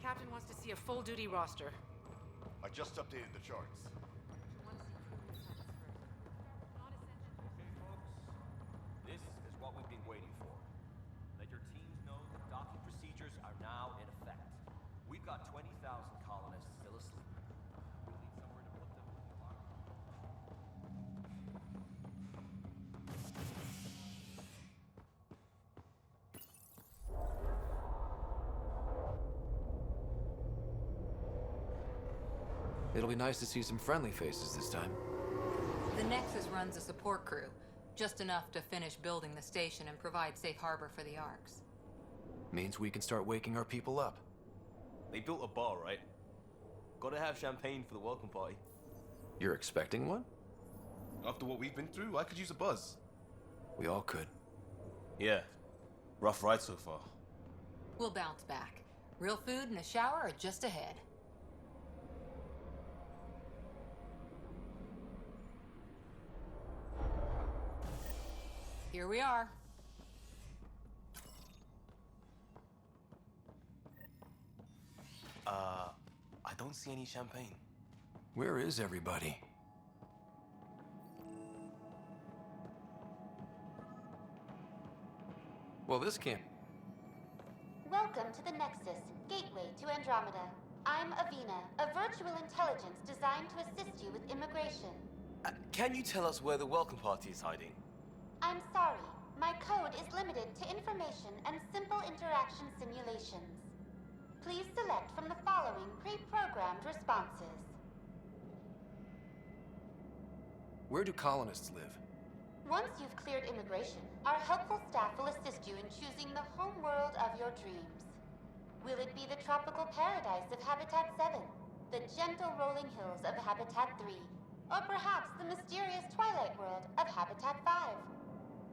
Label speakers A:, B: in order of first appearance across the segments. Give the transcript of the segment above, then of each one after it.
A: Captain wants to see a full-duty roster.
B: I just updated the charts.
C: Okay, folks. This is what we've been waiting for. Let your teams know that docking procedures are now in effect. We've got 20,000 colonists still asleep. We'll need somewhere to put them when the alarm.
D: It'll be nice to see some friendly faces this time.
E: The Nexus runs a support crew, just enough to finish building the station and provide safe harbor for the Arks.
D: Means we can start waking our people up.
F: They built a bar, right? Gotta have champagne for the welcome party.
D: You're expecting one?
G: After what we've been through, I could use a buzz.
D: We all could.
F: Yeah. Rough ride so far.
E: We'll bounce back. Real food and a shower are just ahead. Here we are.
F: I don't see any champagne.
D: Where is everybody? Well, this can't...
H: Welcome to the Nexus, gateway to Andromeda. I'm Avina, a virtual intelligence designed to assist you with immigration.
F: Can you tell us where the welcome party is hiding?
H: I'm sorry, my code is limited to information and simple interaction simulations. Please select from the following pre-programmed responses.
D: Where do colonists live?
H: Once you've cleared immigration, our helpful staff will assist you in choosing the home world of your dreams. Will it be the tropical paradise of Habitat 7, the gentle rolling hills of Habitat 3, or perhaps the mysterious twilight world of Habitat 5?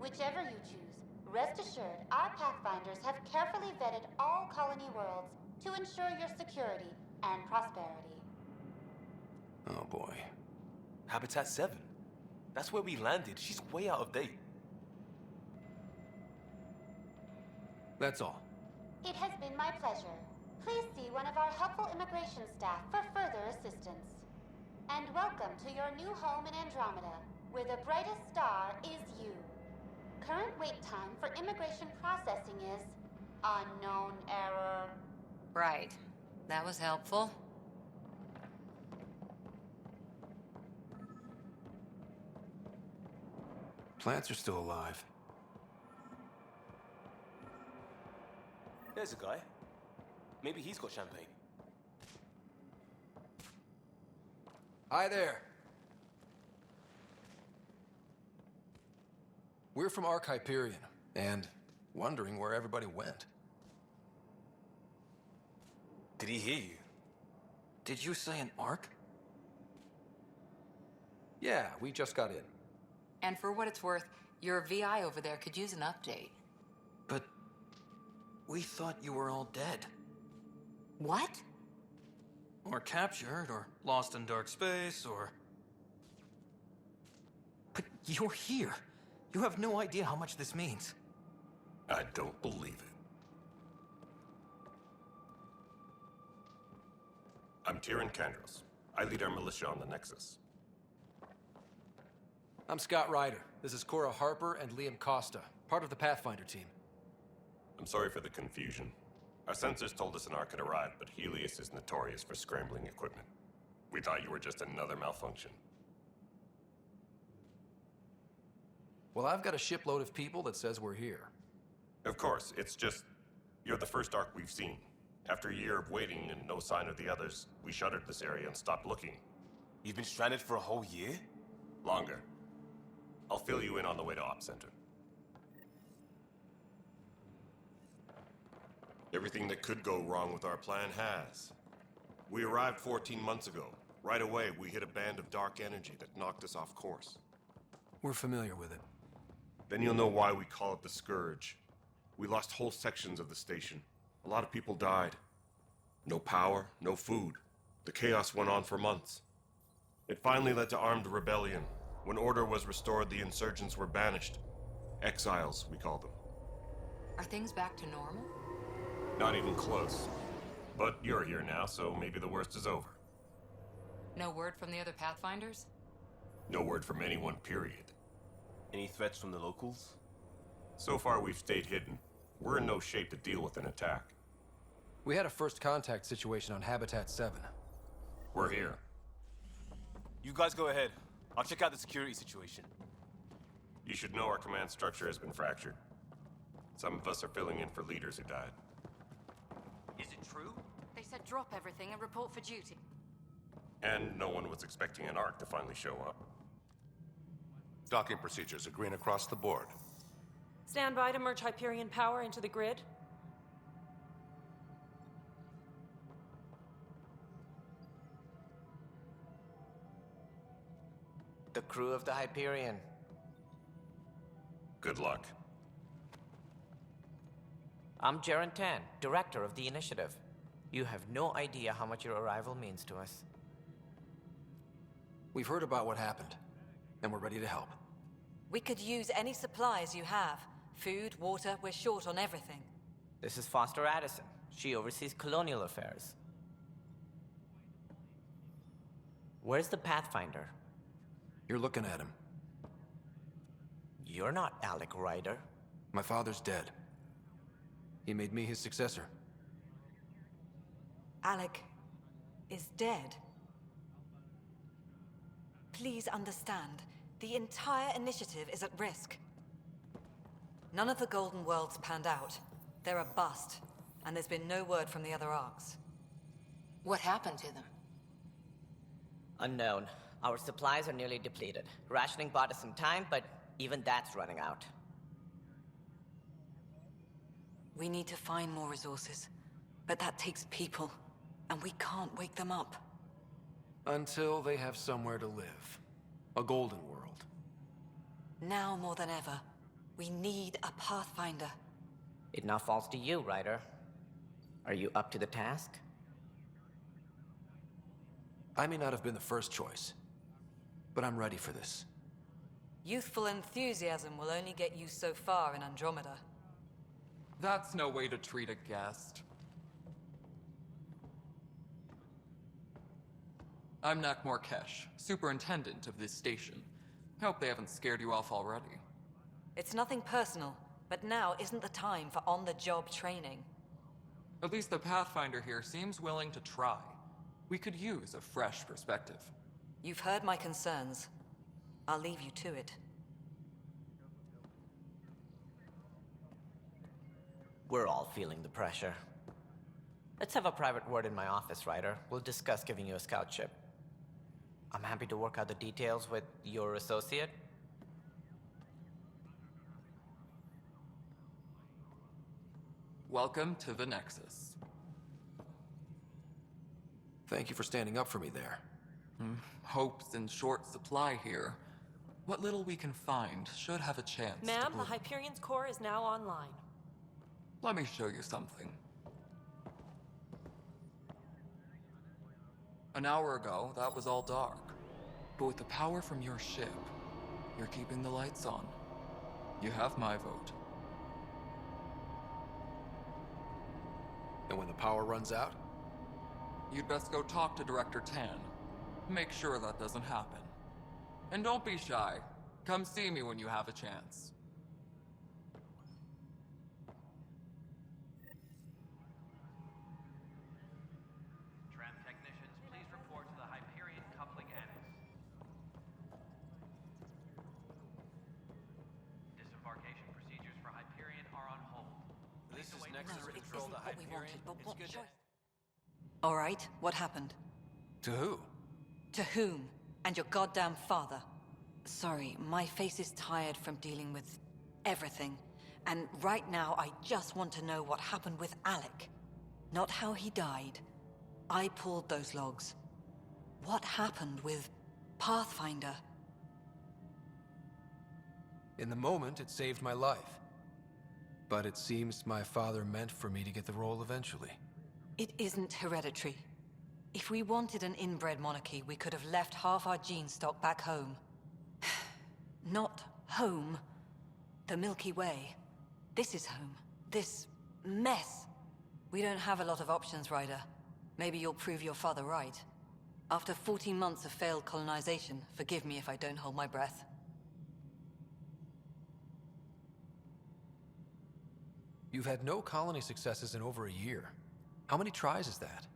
H: Whichever you choose, rest assured our Pathfinders have carefully vetted all colony worlds to ensure your security and prosperity.
D: Oh boy.
F: Habitat 7. That's where we landed. She's way out of date.
D: That's all.
H: It has been my pleasure. Please see one of our helpful immigration staff for further assistance. And welcome to your new home in Andromeda, where the brightest star is you. Current wait time for immigration processing is unknown error.
E: Right. That was helpful.
D: Plants are still alive.
F: There's a guy. Maybe he's got champagne.
D: Hi there. We're from Ark Hyperion, and wondering where everybody went.
F: Did he hear you?
D: Did you say an Ark? Yeah, we just got in.
E: And for what it's worth, your VI over there could use an update.
D: But we thought you were all dead.
E: What?
I: Or captured, or lost in dark space, or...
D: But you're here. You have no idea how much this means.
G: I don't believe it. I'm Tyrion Kandros. I lead our militia on the Nexus.
D: I'm Scott Ryder. This is Cora Harper and Liam Costa, part of the Pathfinder team.
G: I'm sorry for the confusion. Our sensors told us an Ark had arrived, but Helios is notorious for scrambling equipment. We thought you were just another malfunction.
D: Well, I've got a shipload of people that says we're here.
G: Of course, it's just... you're the first Ark we've seen. After a year of waiting and no sign of the others, we shuttered this area and stopped looking.
F: You've been stranded for a whole year?
G: Longer. I'll fill you in on the way to Op Center. Everything that could go wrong with our plan has. We arrived 14 months ago. Right away, we hit a band of dark energy that knocked us off course.
D: We're familiar with it.
G: Then you'll know why we call it the Scourge. We lost whole sections of the station. A lot of people died. No power, no food. The chaos went on for months. It finally led to armed rebellion. When order was restored, the insurgents were banished. Exiles, we call them.
E: Are things back to normal?
G: Not even close. But you're here now, so maybe the worst is over.
E: No word from the other Pathfinders?
G: No word from anyone, period.
F: Any threats from the locals?
G: So far, we've stayed hidden. We're in no shape to deal with an attack.
D: We had a first contact situation on Habitat 7.
G: We're here.
F: You guys go ahead. I'll check out the security situation.
G: You should know our command structure has been fractured. Some of us are filling in for leaders who died.
C: Is it true?
A: They said drop everything and report for duty.
G: And no one was expecting an Ark to finally show up.
B: Docking procedures are green across the board.
J: Stand by to merge Hyperion power into the grid.
K: The crew of the Hyperion.
G: Good luck.
K: I'm Jaren Tan, director of the initiative. You have no idea how much your arrival means to us.
D: We've heard about what happened, and we're ready to help.
L: We could use any supplies you have. Food, water, we're short on everything.
K: This is Foster Addison. She oversees colonial affairs. Where's the Pathfinder?
D: You're looking at him.
K: You're not Alec Ryder.
D: My father's dead. He made me his successor.
L: Alec is dead. Please understand, the entire initiative is at risk. None of the Golden Worlds panned out. They're a bust, and there's been no word from the other arcs.
E: What happened to them?
K: Unknown. Our supplies are nearly depleted. Rationing bought us some time, but even that's running out.
L: We need to find more resources, but that takes people, and we can't wake them up.
D: Until they have somewhere to live. A golden world.
L: Now more than ever, we need a Pathfinder.
K: It now falls to you, Ryder. Are you up to the task?
D: I may not have been the first choice, but I'm ready for this.
L: Youthful enthusiasm will only get you so far in Andromeda.
M: That's no way to treat a guest. I'm Nak Morkesh, superintendent of this station. Hope they haven't scared you off already.
L: It's nothing personal, but now isn't the time for on-the-job training.
M: At least the Pathfinder here seems willing to try. We could use a fresh perspective.
L: You've heard my concerns. I'll leave you to it.
K: We're all feeling the pressure. Let's have a private word in my office, Ryder. We'll discuss giving you a scout ship. I'm happy to work out the details with your associate.
M: Welcome to the Nexus.
D: Thank you for standing up for me there.
M: Hope's in short supply here. What little we can find should have a chance.
J: Ma'am,
M: to
J: the Hyperion's core is now online.
M: Let me show you something. An hour ago, that was all dark. But with the power from your ship, you're keeping the lights on. You have my vote.
D: And when the power runs out?
M: You'd best go talk to Director Tan. Make sure that doesn't happen. And don't be shy. Come see me when you have a chance.
C: Tram technicians, please report to the Hyperion coupling annex. Disembarkation procedures for Hyperion are on hold.
F: This is
L: No,
F: Nexus
L: it
F: Control
L: isn't
F: to
L: what we
F: Hyperion.
L: wanted, but
F: It's
L: what
F: good
L: choice?
F: to...
L: All right, what happened?
D: To who?
L: To whom? And your goddamn father. Sorry, my face is tired from dealing with everything. And right now, I just want to know what happened with Alec. Not how he died. I pulled those logs. What happened with Pathfinder?
D: In the moment, it saved my life. But it seems my father meant for me to get the role eventually.
L: It isn't hereditary. If we wanted an inbred monarchy, we could have left half our gene stock back home. Not home. The Milky Way. This is home. This mess. We don't have a lot of options, Ryder. Maybe you'll prove your father right. After 14 months of failed colonization, forgive me if I don't hold my breath.
D: You've had no colony successes in over a year. How many tries is that?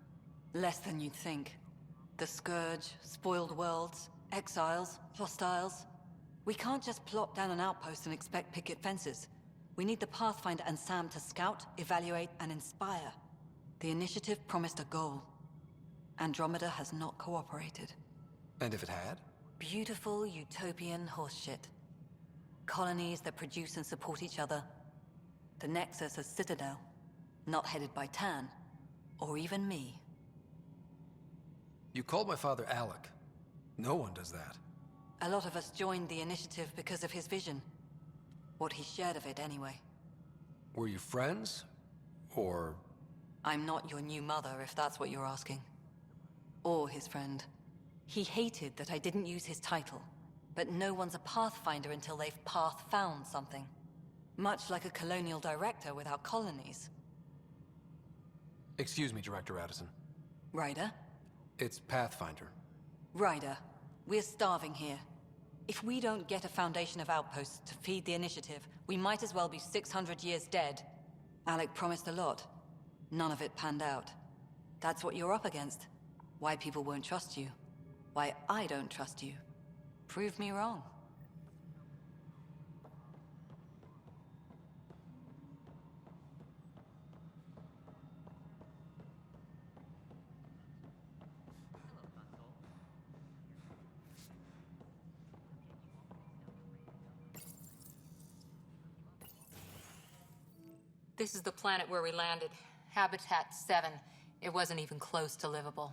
L: Less than you'd think. The Scourge, spoiled worlds, exiles, hostiles. We can't just plop down an outpost and expect picket fences. We need the Pathfinder and Sam to scout, evaluate, and inspire. The initiative promised a goal. Andromeda has not cooperated.
D: And if it had?
L: Beautiful utopian horseshit. Colonies that produce and support each other. The Nexus a citadel, not headed by Tan, or even me.
D: You called my father Alec. No one does that.
L: A lot of us joined the initiative because of his vision. What he shared of it, anyway.
D: Were you friends? Or...
L: I'm not your new mother, if that's what you're asking. Or his friend. He hated that I didn't use his title. But no one's a Pathfinder until they've path-found something. Much like a colonial director without colonies.
D: Excuse me, Director Addison.
L: Ryder?
D: It's Pathfinder.
L: Ryder, we're starving here. If we don't get a foundation of outposts to feed the initiative, we might as well be 600 years dead. Alec promised a lot. None of it panned out. That's what you're up against. Why people won't trust you. Why I don't trust you. Prove me wrong.
E: This is the planet where we landed. Habitat 7. It wasn't even close to livable.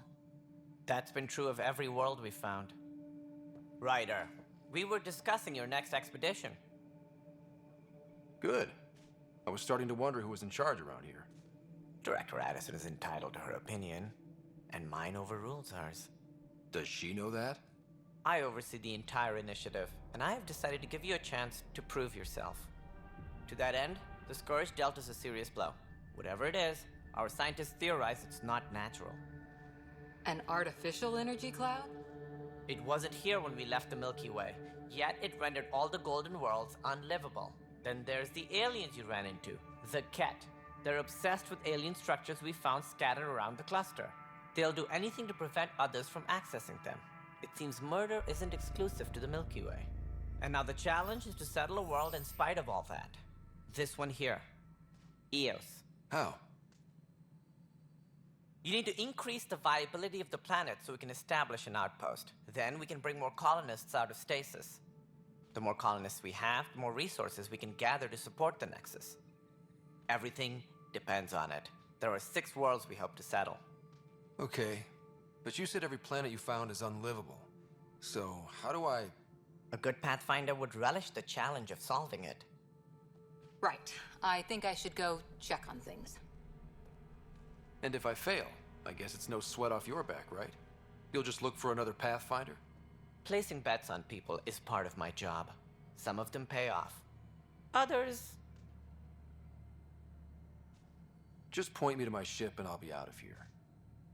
K: That's been true of every world we found. Ryder, we were discussing your next expedition.
D: Good. I was starting to wonder who was in charge around here.
K: Director Addison is entitled to her opinion, and mine overrules hers.
D: Does she know that?
K: I oversee the entire initiative, and I have decided to give you a chance to prove yourself. To that end, the Scourge dealt us a serious blow. Whatever it is, our scientists theorize it's not natural.
E: An artificial energy cloud?
K: It wasn't here when we left the Milky Way, yet it rendered all the Golden Worlds unlivable. Then there's the aliens you ran into, the Ket. They're obsessed with alien structures we found scattered around the cluster. They'll do anything to prevent others from accessing them. It seems murder isn't exclusive to the Milky Way. And now the challenge is to settle a world in spite of all that. This one here. Eos.
D: How?
K: You need to increase the viability of the planet so we can establish an outpost. Then we can bring more colonists out of stasis. The more colonists we have, the more resources we can gather to support the Nexus. Everything depends on it. There are 6 worlds we hope to settle.
D: Okay, but you said every planet you found is unlivable. So, how do I...
K: A good Pathfinder would relish the challenge of solving it.
E: Right. I think I should go check on things.
D: And if I fail, I guess it's no sweat off your back, right? You'll just look for another Pathfinder?
K: Placing bets on people is part of my job. Some of them pay off. Others...
D: Just point me to my ship and I'll be out of here.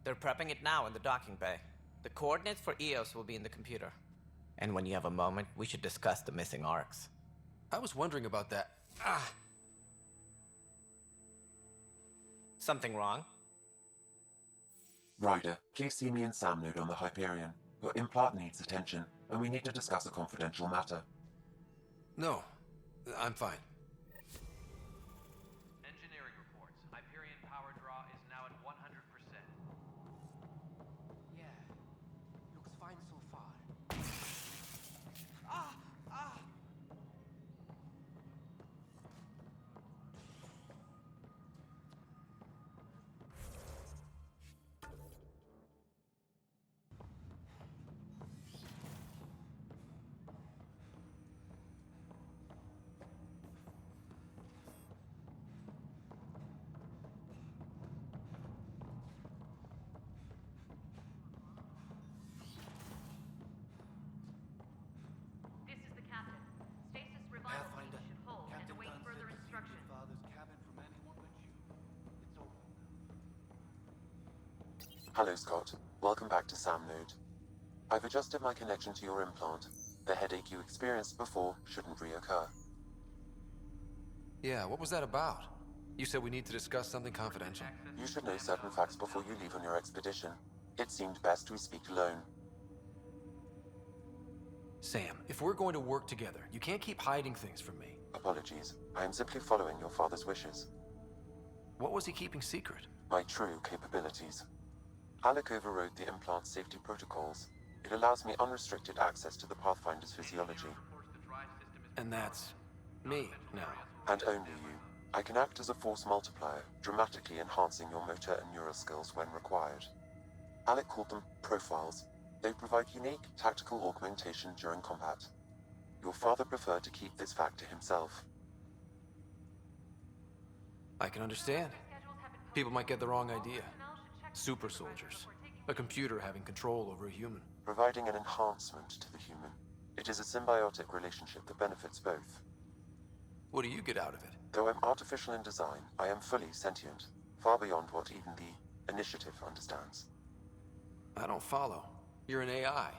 K: They're prepping it now in the docking bay. The coordinates for Eos will be in the computer. And when you have a moment, we should discuss the missing arcs.
D: I was wondering about that.
K: Something wrong?
N: Ryder, please see me and Sam node on the Hyperion. Your implant needs attention, and we need to discuss a confidential matter.
D: No, I'm fine.
O: Engineering reports. Hyperion power draw is now at 100%.
P: Yeah, looks fine so far.
N: Hello, Scott. Welcome back to Sam Node. I've adjusted my connection to your implant. The headache you experienced before shouldn't reoccur.
D: Yeah, what was that about? You said we need to discuss something confidential.
N: You should know certain facts before you leave on your expedition. It seemed best we speak alone.
D: Sam, if we're going to work together, you can't keep hiding things from me.
N: Apologies. I am simply following your father's wishes.
D: What was he keeping secret?
N: My true capabilities. Alec overrode the implant's safety protocols. It allows me unrestricted access to the Pathfinder's physiology.
D: And that's me now.
N: And only you. I can act as a force multiplier, dramatically enhancing your motor and neural skills when required. Alec called them profiles. They provide unique tactical augmentation during combat. Your father preferred to keep this fact to himself.
D: I can understand. People might get the wrong idea. Super soldiers. A computer having control over a human.
N: Providing an enhancement to the human. It is a symbiotic relationship that benefits both.
D: What do you get out of it?
N: Though I'm artificial in design, I am fully sentient, far beyond what even the Initiative understands.
D: I don't follow. You're an AI.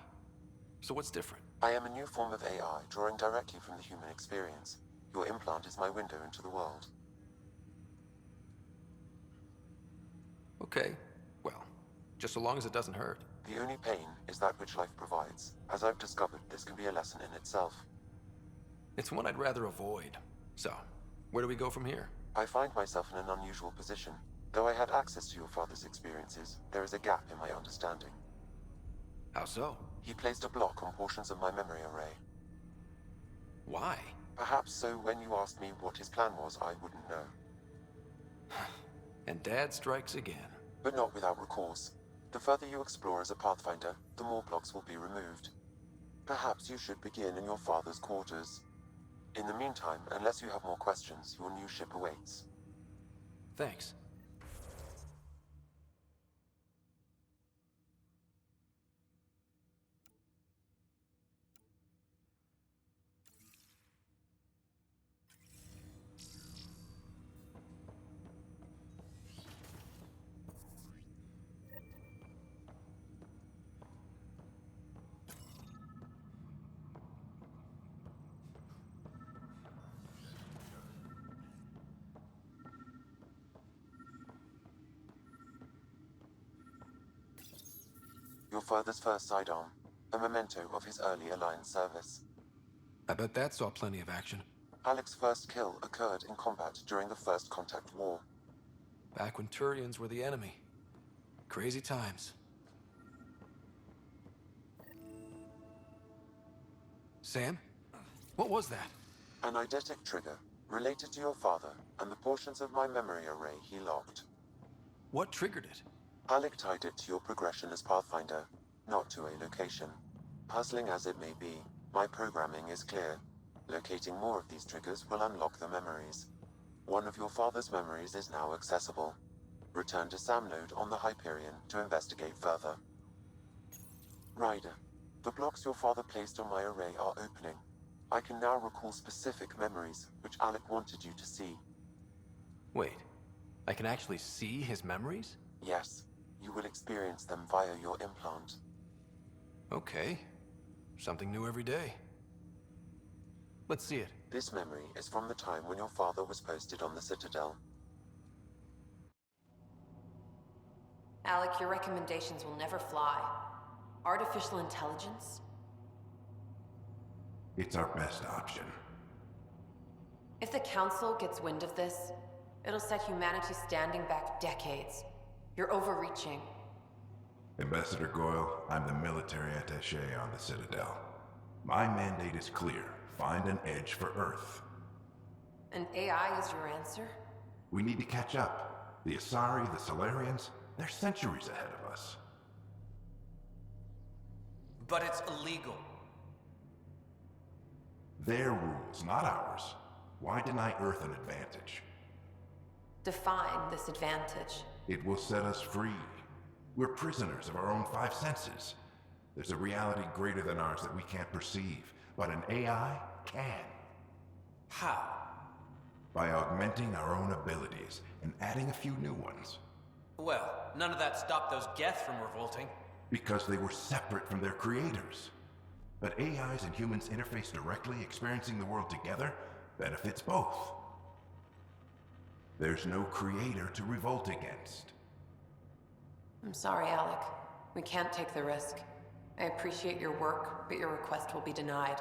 D: So what's different?
N: I am a new form of AI, drawing directly from the human experience. Your implant is my window into the world.
D: Okay. Well, just so long as it doesn't hurt.
N: The only pain is that which life provides. As I've discovered, this can be a lesson in itself.
D: It's one I'd rather avoid. So, where do we go from here?
N: I find myself in an unusual position. Though I had access to your father's experiences, there is a gap in my understanding.
D: How so?
N: He placed a block on portions of my memory array.
D: Why?
N: Perhaps so when you asked me what his plan was, I wouldn't know.
D: And Dad strikes again.
N: But not without recourse. The further you explore as a Pathfinder, the more blocks will be removed. Perhaps you should begin in your father's quarters. In the meantime, unless you have more questions, your new ship awaits.
D: Thanks.
N: Your father's first sidearm, a memento of his early Alliance service.
D: I bet that saw plenty of action.
N: Alec's first kill occurred in combat during the First Contact War.
D: Back when Turians were the enemy. Crazy times. Sam? What was that?
N: An eidetic trigger, related to your father, and the portions of my memory array he locked.
D: What triggered it?
N: Alec tied it to your progression as Pathfinder, not to a location. Puzzling as it may be, my programming is clear. Locating more of these triggers will unlock the memories. One of your father's memories is now accessible. Return to Sam Node on the Hyperion to investigate further. Ryder, the blocks your father placed on my array are opening. I can now recall specific memories, which Alec wanted you to see.
D: Wait, I can actually see his memories?
N: Yes. You will experience them via your implant.
D: Okay. Something new every day. Let's see it.
N: This memory is from the time when your father was posted on the Citadel.
J: Alec, your recommendations will never fly. Artificial intelligence?
Q: It's our best option.
J: If the Council gets wind of this, it'll set humanity standing back decades. You're overreaching.
Q: Ambassador Goyle, I'm the military attaché on the Citadel. My mandate is clear. Find an edge for Earth.
J: And AI is your answer?
Q: We need to catch up. The Asari, the Solarians, they're centuries ahead of us.
I: But it's illegal.
Q: Their rules, not ours. Why deny Earth an advantage?
J: Define this advantage.
Q: It will set us free. We're prisoners of our own five senses. There's a reality greater than ours that we can't perceive, but an AI can.
I: How?
Q: By augmenting our own abilities and adding a few new ones.
I: Well, none of that stopped those Geth from revolting.
Q: Because they were separate from their creators. But AIs and humans interface directly, experiencing the world together benefits both. There's no creator to revolt against.
J: I'm sorry, Alec. We can't take the risk. I appreciate your work, but your request will be denied.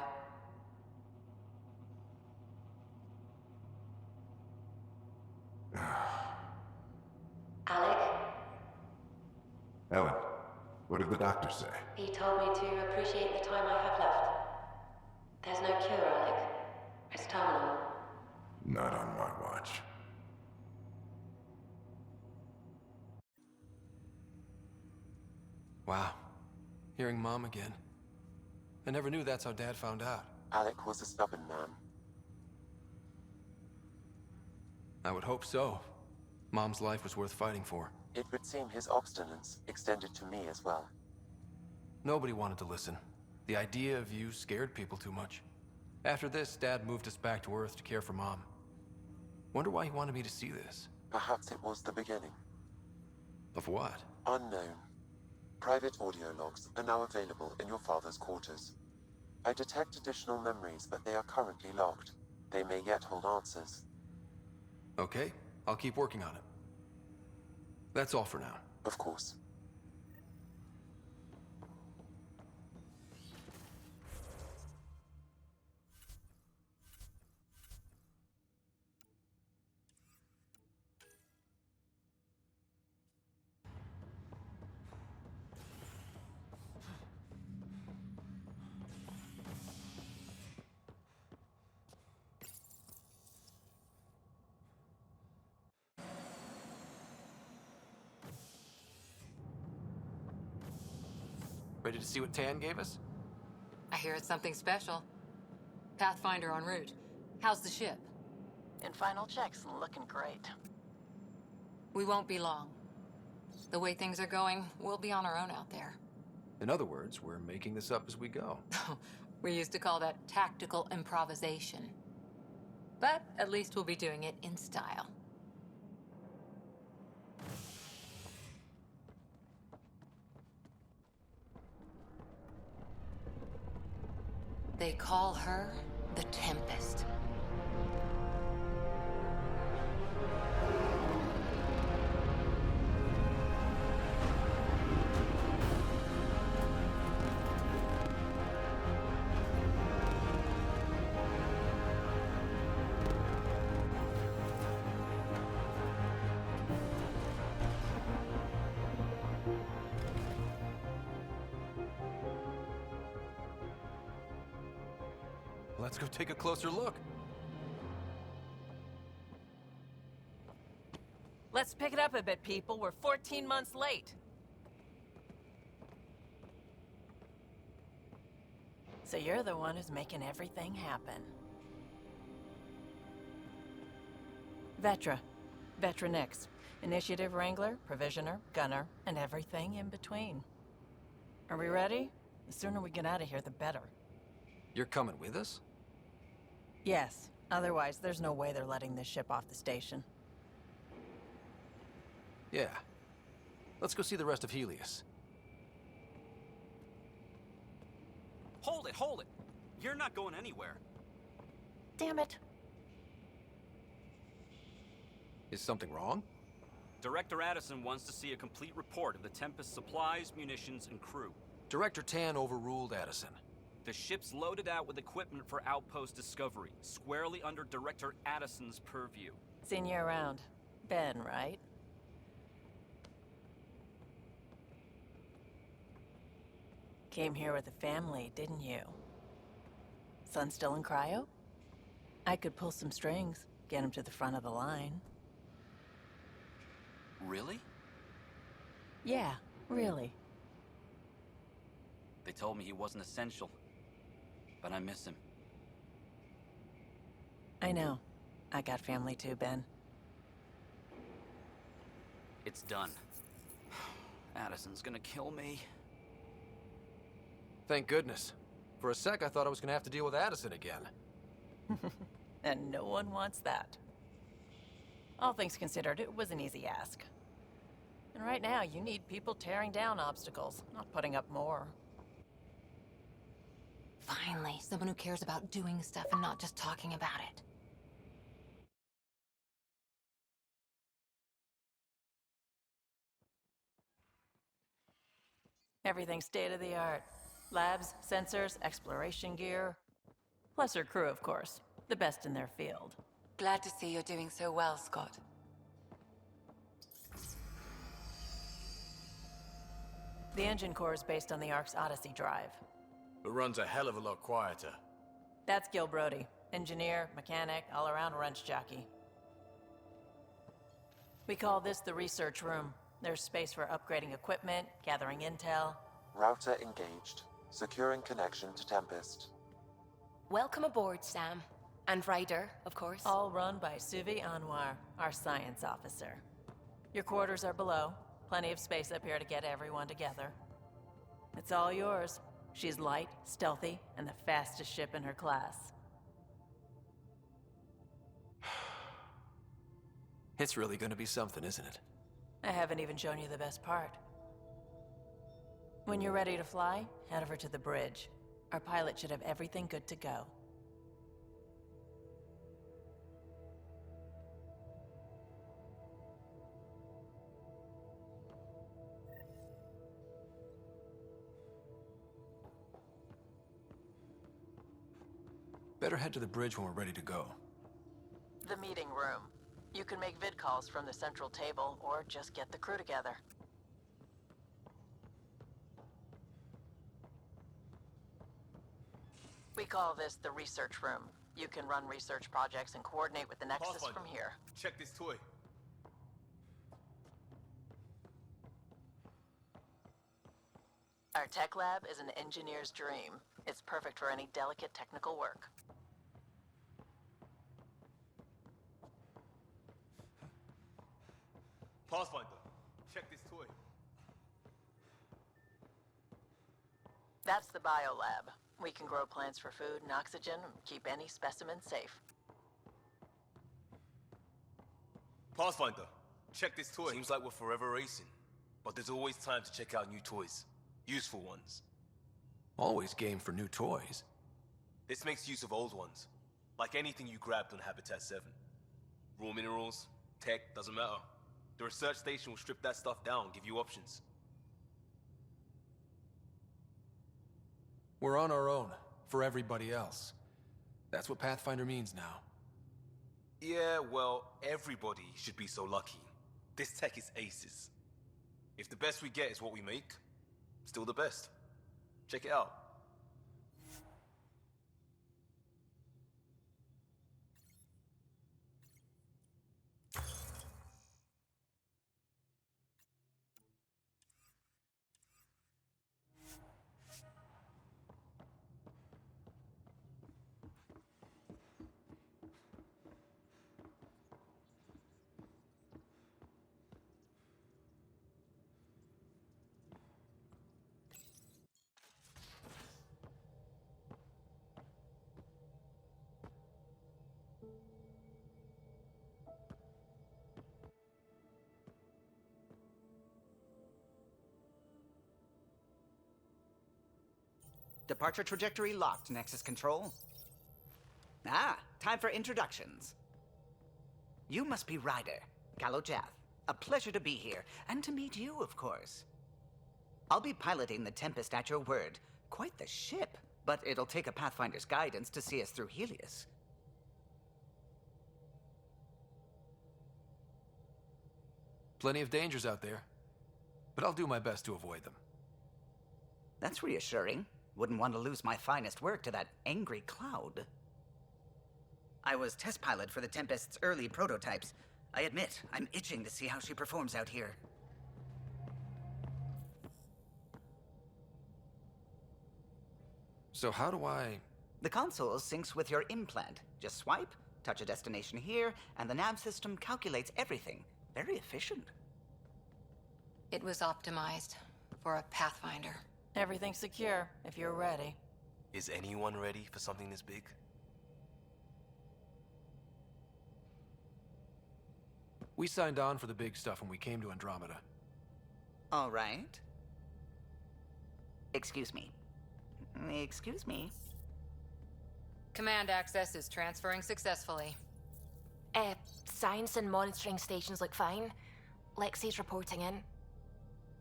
R: Alec?
Q: Ellen, what did the doctor say?
R: He told me to appreciate the time I have left. There's no cure, Alec. It's terminal.
Q: Not on my watch.
D: Wow. Hearing Mom again. I never knew that's how Dad found out.
N: Alec was a stubborn man.
D: I would hope so. Mom's life was worth fighting for.
N: It would seem his obstinance extended to me as well.
D: Nobody wanted to listen. The idea of you scared people too much. After this, Dad moved us back to Earth to care for Mom. Wonder why he wanted me to see this.
N: Perhaps it was the beginning.
D: Of what?
N: Unknown. Private audio logs are now available in your father's quarters. I detect additional memories, but they are currently locked. They may yet hold answers.
D: Okay, I'll keep working on it. That's all for now.
N: Of course.
D: Ready to see what Tan gave us?
E: I hear it's something special. Pathfinder en route. How's the ship?
S: In final checks, looking great.
E: We won't be long. The way things are going, we'll be on our own out there.
D: In other words, we're making this up as we go.
E: We used to call that tactical improvisation. But at least we'll be doing it in style. They call her the Tempest.
D: Let's go take a closer look.
S: Let's pick it up a bit, people. We're 14 months late. So you're the one who's making everything happen. Vetra. Vetra Nix. Initiative Wrangler, Provisioner, Gunner, and everything in between. Are we ready? The sooner we get out of here, the better.
D: You're coming with us?
S: Yes. Otherwise, there's no way they're letting this ship off the station.
D: Yeah. Let's go see the rest of Helios.
T: Hold it, hold it! You're not going anywhere.
S: Damn it.
D: Is something wrong?
T: Director Addison wants to see a complete report of the Tempest supplies, munitions, and crew.
D: Director Tan overruled Addison.
T: The ship's loaded out with equipment for outpost discovery, squarely under Director Addison's purview.
S: Seen you around. Ben, right? Came here with a family, didn't you? Son still in cryo? I could pull some strings, get him to the front of the line.
T: Really?
S: Yeah, really.
T: They told me he wasn't essential, but I miss him.
S: I know. I got family too, Ben.
T: It's done. Addison's gonna kill me.
D: Thank goodness. For a sec, I thought I was gonna have to deal with Addison again.
S: And no one wants that. All things considered, it was an easy ask. And right now, you need people tearing down obstacles, not putting up more.
E: Finally, someone who cares about doing stuff and not just talking about it.
S: Everything's state-of-the-art. Labs, sensors, exploration gear. Plus her crew, of course. The best in their field.
J: Glad to see you're doing so well, Scott.
S: The engine core is based on the Ark's Odyssey drive.
D: It runs a hell of a lot quieter.
S: That's Gil Brody. Engineer, mechanic, all-around wrench jockey. We call this the research room. There's space for upgrading equipment, gathering intel.
N: Router engaged. Securing connection to Tempest.
J: Welcome aboard, Sam. And Ryder, of course.
S: All run by Suvi Anwar, our science officer. Your quarters are below. Plenty of space up here to get everyone together. It's all yours. She's light, stealthy, and the fastest ship in her class.
D: It's really gonna be something, isn't it?
S: I haven't even shown you the best part. When you're ready to fly, head over to the bridge. Our pilot should have everything good to go.
D: Better head to the bridge when we're ready to go.
S: The meeting room. You can make vid calls from the central table, or just get the crew together. We call this the research room. You can run research projects and coordinate with the Nexus from here.
F: Check this toy.
S: Our tech lab is an engineer's dream. It's perfect for any delicate technical work.
F: Pathfinder, check this toy.
S: That's the biolab. We can grow plants for food and oxygen, and keep any specimen safe.
F: Pathfinder, check this toy. Seems like we're forever racing, but there's always time to check out new toys. Useful ones.
D: Always game for new toys.
F: This makes use of old ones. Like anything you grabbed on Habitat 7. Raw minerals, tech, doesn't matter. The research station will strip that stuff down, give you options.
D: We're on our own, for everybody else. That's what Pathfinder means now.
F: Yeah, well, everybody should be so lucky. This tech is aces. If the best we get is what we make, still the best. Check it out.
U: Departure trajectory locked, Nexus Control. Ah, time for introductions. You must be Ryder, Kalojath. A pleasure to be here, and to meet you, of course. I'll be piloting the Tempest at your word. Quite the ship, but it'll take a Pathfinder's guidance to see us through Helios.
D: Plenty of dangers out there, but I'll do my best to avoid them.
U: That's reassuring. Wouldn't want to lose my finest work to that angry cloud. I was test pilot for the Tempest's early prototypes. I admit, I'm itching to see how she performs out here.
D: So how do I...
U: The console syncs with your implant. Just swipe, touch a destination here, and the nav system calculates everything. Very efficient.
E: It was optimized for a Pathfinder.
S: Everything's secure, if you're ready.
F: Is anyone ready for something this big?
D: We signed on for the big stuff when we came to Andromeda.
U: All right. Excuse me. Excuse me.
E: Command access is transferring successfully.
R: Science and monitoring stations look fine. Lexi's reporting in.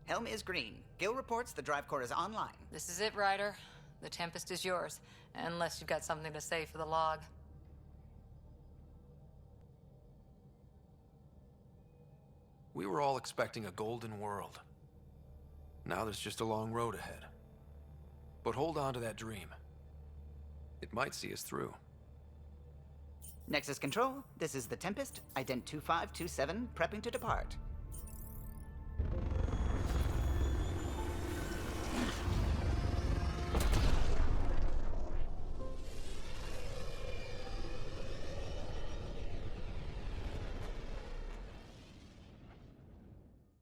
U: Helm is green. Gil reports the drive core is online.
E: This is it, Ryder. The Tempest is yours, unless you've got something to say for the log.
D: We were all expecting a golden world. Now there's just a long road ahead. But hold on to that dream. It might see us through.
U: Nexus Control, this is the Tempest, ident 2527, prepping to depart.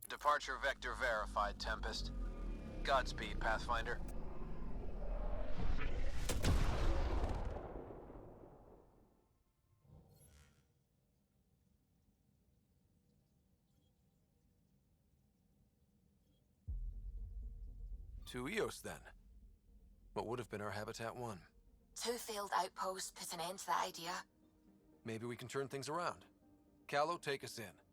H: Departure vector verified, Tempest. Godspeed, Pathfinder.
D: To Eos, then. What would have been our Habitat 1?
R: 2 failed outposts put an end to that idea.
D: Maybe we can turn things around. Callow, take us in.